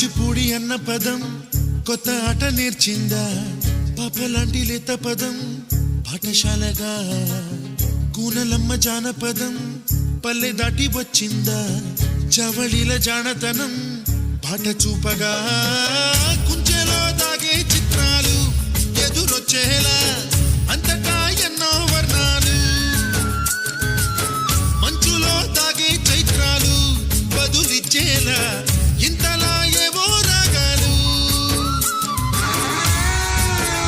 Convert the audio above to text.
కూచిపూడి అన్న పదం కొత్త ఆట నేర్చిందా పాపలాంటి లేత పదం పాఠశాలగా కూనలమ్మ జానపదం పల్లె దాటి వచ్చిందా చవళిల జానతనం పాట చూపగా